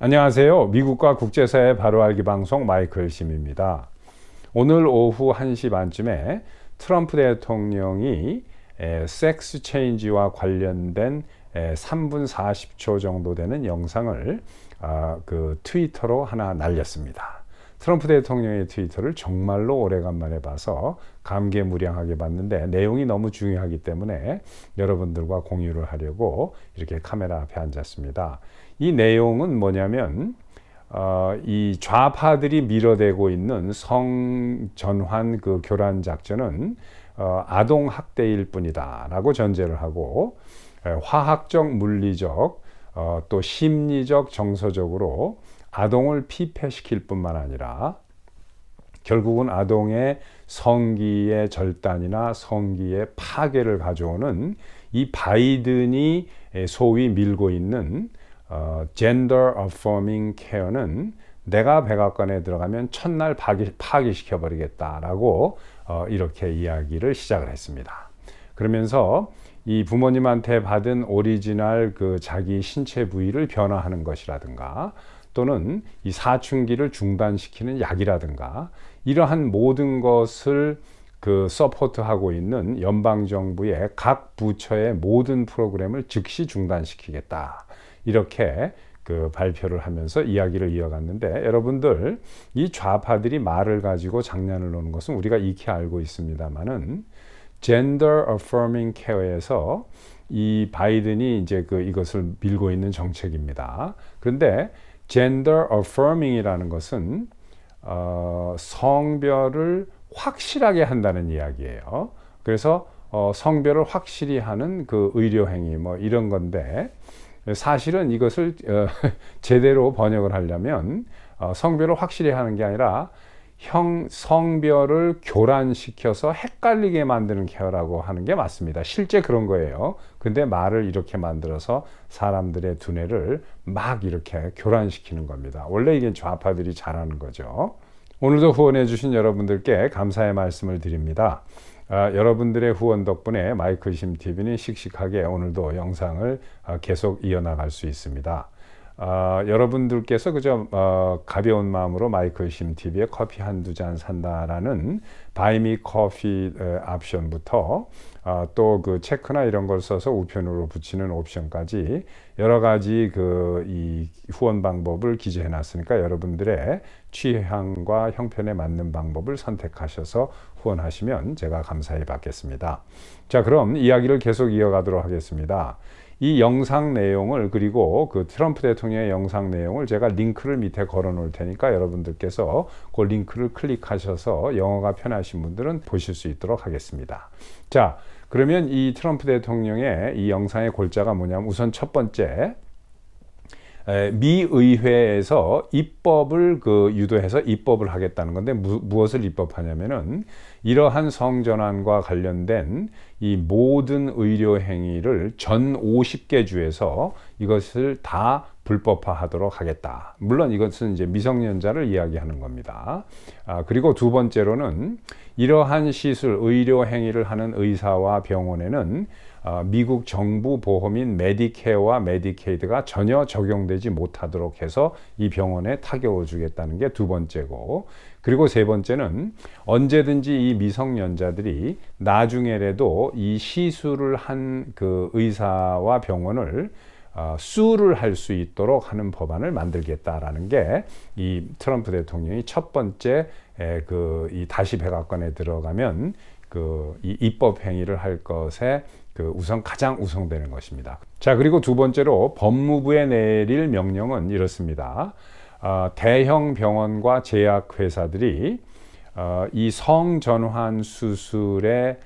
안녕하세요. 미국과 국제사회 바로알기 방송 마이클 심입니다. 오늘 오후 1시 반쯤에 트럼프 대통령이 섹스 체인지와 관련된 3분 40초 정도 되는 영상을 트위터로 하나 날렸습니다. 트럼프 대통령의 트위터를 정말로 오래간만에 봐서 감개무량하게 봤는데 내용이 너무 중요하기 때문에 여러분들과 공유를 하려고 이렇게 카메라 앞에 앉았습니다. 이 내용은 뭐냐면 이 좌파들이 밀어대고 있는 성전환 교란 작전은 아동 학대일 뿐이다 라고 전제를 하고 화학적, 물리적, 또 심리적, 정서적으로 아동을 피폐시킬 뿐만 아니라 결국은 아동의 성기의 절단이나 성기의 파괴를 가져오는 이 바이든이 소위 밀고 있는 Gender Affirming Care는 내가 백악관에 들어가면 첫날 파기시켜 버리겠다라고 이렇게 이야기를 시작을 했습니다. 그러면서 이 부모님한테 받은 오리지널 자기 신체 부위를 변화하는 것이라든가 또는 이 사춘기를 중단시키는 약이라든가 이러한 모든 것을 서포트하고 있는 연방정부의 각 부처의 모든 프로그램을 즉시 중단시키겠다. 이렇게 발표를 하면서 이야기를 이어갔는데 여러분들 이 좌파들이 말을 가지고 장난을 놓는 것은 우리가 익히 알고 있습니다만은 Gender Affirming Care에서 이 바이든이 이제 이것을 밀고 있는 정책입니다. 그런데 Gender Affirming이라는 것은 성별을 확실하게 한다는 이야기예요. 그래서 성별을 확실히 하는 의료 행위 뭐 이런 건데 사실은 이것을 제대로 번역을 하려면 성별을 확실히 하는 게 아니라 성별을 교란시켜서 헷갈리게 만드는 케어라고 하는 게 맞습니다. 실제 그런 거예요. 근데 말을 이렇게 만들어서 사람들의 두뇌를 막 이렇게 교란시키는 겁니다. 원래 이게 좌파들이 잘하는 거죠. 오늘도 후원해 주신 여러분들께 감사의 말씀을 드립니다. 여러분들의 후원 덕분에 마이클심 TV는 씩씩하게 오늘도 영상을 계속 이어나갈 수 있습니다. 여러분들께서 그저 가벼운 마음으로 마이클심 TV에 커피 한두 잔 산다라는 바이미 커피 옵션부터 또 체크나 이런 걸 써서 우편으로 붙이는 옵션까지 여러 가지 이 후원 방법을 기재해 놨으니까 여러분들의 취향과 형편에 맞는 방법을 선택하셔서 후원하시면 제가 감사히 받겠습니다. 자, 그럼 이야기를 계속 이어가도록 하겠습니다. 이 영상 내용을 그리고 트럼프 대통령의 영상 내용을 제가 링크를 밑에 걸어 놓을 테니까 여러분들께서 그 링크를 클릭하셔서 영어가 편하신 분들은 보실 수 있도록 하겠습니다. 자, 그러면 이 트럼프 대통령의 이 영상의 골자가 뭐냐면 우선 첫 번째 미 의회에서 입법을 유도해서 입법을 하겠다는 건데 무엇을 입법하냐면은 이러한 성전환과 관련된 이 모든 의료 행위를 전 50개 주에서 이것을 다 불법화하도록 하겠다. 물론 이것은 이제 미성년자를 이야기하는 겁니다. 그리고 두 번째로는 이러한 시술, 의료 행위를 하는 의사와 병원에는 미국 정부 보험인 메디케어와 메디케이드가 전혀 적용되지 못하도록 해서 이 병원에 타격을 주겠다는 게 두 번째고, 그리고 세 번째는 언제든지 이 미성년자들이 나중에라도 이 시술을 한 의사와 병원을 수를 할 수 있도록 하는 법안을 만들겠다라는 게 이 트럼프 대통령이 첫 번째 이 다시 백악관에 들어가면 이 입법 행위를 할 것에 우선 가장 우선되는 것입니다. 자, 그리고 두 번째로 법무부에 내릴 명령은 이렇습니다. 대형 병원과 제약회사들이 이 성전환 수술의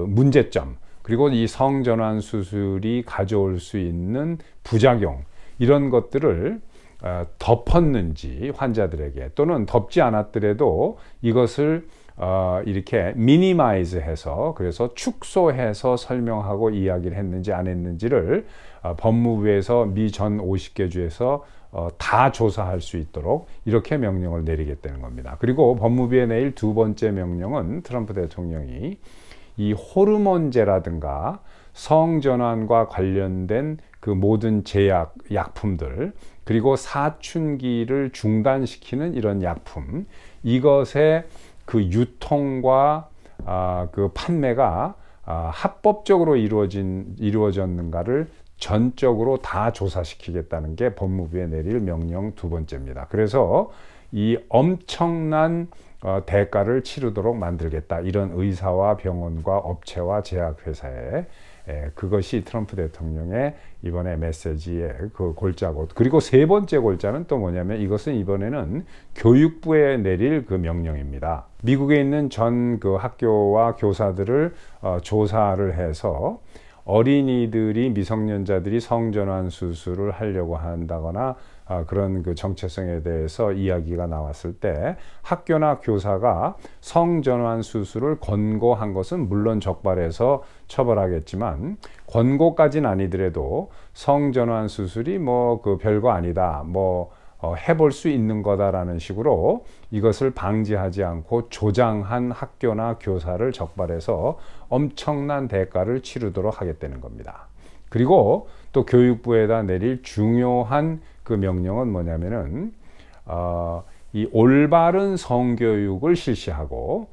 문제점, 그리고 이 성전환 수술이 가져올 수 있는 부작용, 이런 것들을 덮었는지 환자들에게, 또는 덮지 않았더라도 이것을 이렇게 미니마이즈 해서, 그래서 축소해서 설명하고 이야기를 했는지 안 했는지를 법무부에서 미 전 50개 주에서 다 조사할 수 있도록 이렇게 명령을 내리겠다는 겁니다. 그리고 법무부에 내일 두 번째 명령은 트럼프 대통령이 이 호르몬제라든가 성전환과 관련된 모든 제약, 약품들, 그리고 사춘기를 중단시키는 이런 약품, 이것의 그 유통과 그 판매가 합법적으로 이루어졌는가를 전적으로 다 조사시키겠다는 게 법무부에 내릴 명령 두 번째입니다. 그래서 이 엄청난 대가를 치르도록 만들겠다, 이런 의사와 병원과 업체와 제약회사에, 그것이 트럼프 대통령의 이번에 메시지의 그 골자고, 그리고 세 번째 골자는 또 뭐냐면, 이것은 이번에는 교육부에 내릴 그 명령입니다. 미국에 있는 전 그 학교와 교사들을 조사를 해서 어린이들이, 미성년자들이 성전환 수술을 하려고 한다거나 그런 그 정체성에 대해서 이야기가 나왔을 때, 학교나 교사가 성전환 수술을 권고한 것은 물론 적발해서 처벌하겠지만, 권고까지는 아니더라도 성전환 수술이 뭐 그 별거 아니다, 뭐 해볼 수 있는 거다라는 식으로 이것을 방지하지 않고 조장한 학교나 교사를 적발해서 엄청난 대가를 치르도록 하겠다는 겁니다. 그리고 또 교육부에다 내릴 중요한 그 명령은 뭐냐면은 이 올바른 성교육을 실시하고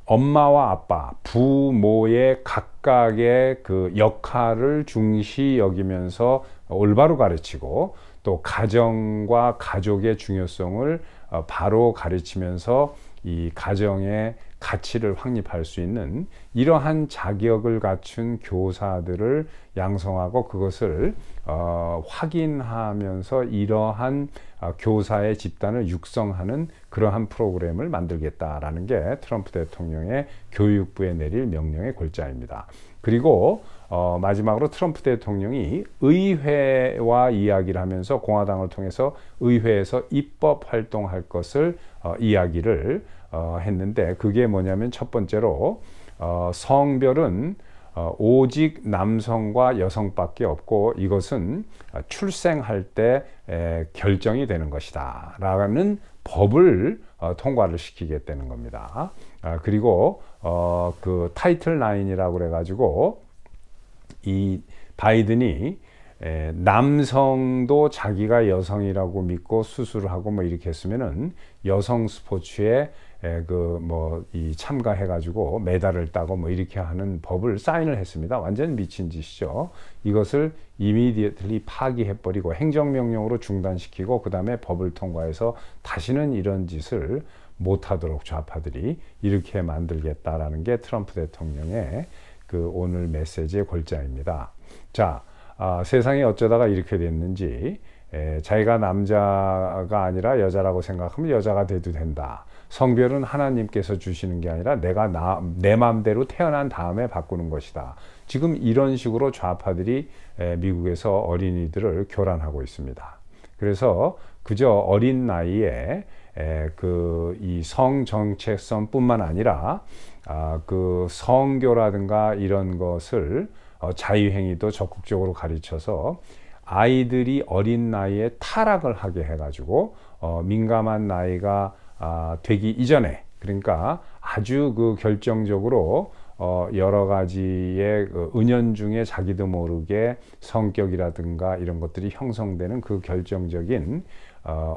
엄마와 아빠, 부모의 각각의 그 역할을 중시 여기면서 올바로 가르치고, 또 가정과 가족의 중요성을 바로 가르치면서 이 가정의 가치를 확립할 수 있는 이러한 자격을 갖춘 교사들을 양성하고, 그것을 확인하면서 이러한 교사의 집단을 육성하는 그러한 프로그램을 만들겠다라는 게 트럼프 대통령의 교육부에 내릴 명령의 골자입니다. 그리고 마지막으로 트럼프 대통령이 의회와 이야기를 하면서 공화당을 통해서 의회에서 입법 활동할 것을 이야기를 했는데, 그게 뭐냐면, 첫 번째로 성별은 오직 남성과 여성밖에 없고, 이것은 출생할 때 결정이 되는 것이다 라는 법을 통과를 시키겠다는 겁니다. 그리고 그 타이틀 9이라고 그래 가지고, 이 바이든이 남성도 자기가 여성이라고 믿고 수술을 하고 뭐 이렇게 했으면은 여성 스포츠에 그 뭐 이 참가해 가지고 메달을 따고 뭐 이렇게 하는 법을 사인을 했습니다. 완전 미친 짓이죠. 이것을 이미디어틀리 파기해 버리고 행정명령으로 중단시키고, 그 다음에 법을 통과해서 다시는 이런 짓을 못하도록 좌파들이 이렇게 만들겠다라는 게 트럼프 대통령의 그 오늘 메시지의 골자입니다. 자, 세상이 어쩌다가 이렇게 됐는지, 자기가 남자가 아니라 여자라고 생각하면 여자가 돼도 된다. 성별은 하나님께서 주시는 게 아니라 내 마음대로 태어난 다음에 바꾸는 것이다. 지금 이런 식으로 좌파들이 미국에서 어린이들을 교란하고 있습니다. 그래서 그저 어린 나이에 그 이 성정체성뿐만 아니라 그 성교라든가 이런 것을 자유행위도 적극적으로 가르쳐서 아이들이 어린 나이에 타락을 하게 해가지고 민감한 나이가 되기 이전에, 그러니까 아주 그 결정적으로 여러 가지의 은연중에 자기도 모르게 성격이라든가 이런 것들이 형성되는 그 결정적인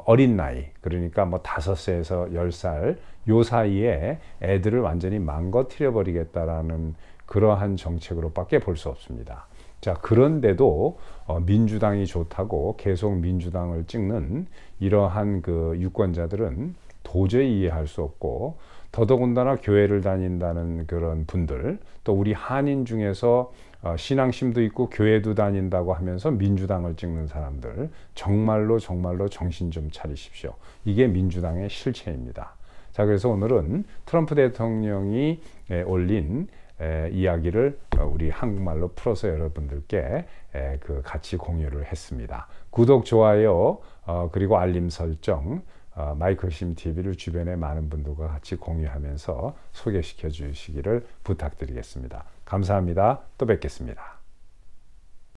어린 나이, 그러니까 뭐 5세에서 10살 요 사이에 애들을 완전히 망가뜨려 버리겠다라는 그러한 정책으로밖에 볼 수 없습니다. 자, 그런데도 민주당이 좋다고 계속 민주당을 찍는 이러한 그 유권자들은 도저히 이해할 수 없고, 더더군다나 교회를 다닌다는 그런 분들, 또 우리 한인 중에서 신앙심도 있고 교회도 다닌다고 하면서 민주당을 찍는 사람들, 정말로 정신 좀 차리십시오. 이게 민주당의 실체입니다. 자, 그래서 오늘은 트럼프 대통령이 올린 이야기를 우리 한국말로 풀어서 여러분들께 그 같이 공유를 했습니다. 구독, 좋아요, 그리고 알림 설정, 마이클심 TV를 주변에 많은 분들과 같이 공유하면서 소개시켜 주시기를 부탁드리겠습니다. 감사합니다. 또 뵙겠습니다.